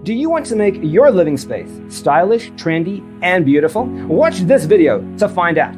Do you want to make your living space stylish, trendy, and beautiful? Watch this video to find out.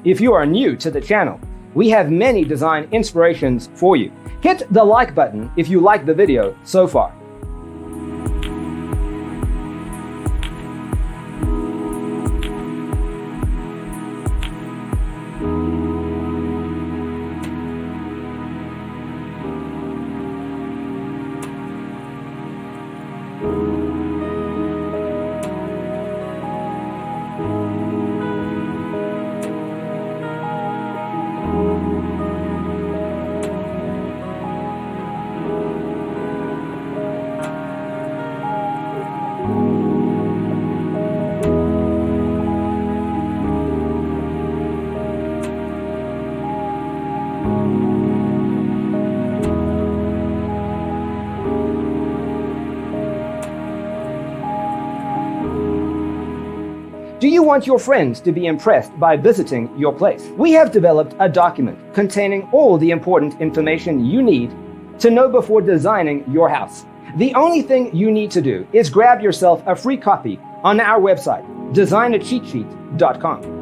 If you are new to the channel, we have many design inspirations for you. Hit the like button if you like the video so far. Do you want your friends to be impressed by visiting your place? We have developed a document containing all the important information you need to know before designing your house. The only thing you need to do is grab yourself a free copy on our website, designercheatsheet.com.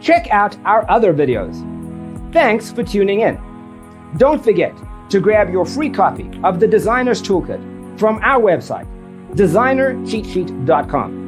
Check out our other videos. Thanks for tuning in. Don't forget to grab your free copy of the Designer's Toolkit from our website, designercheatsheet.com.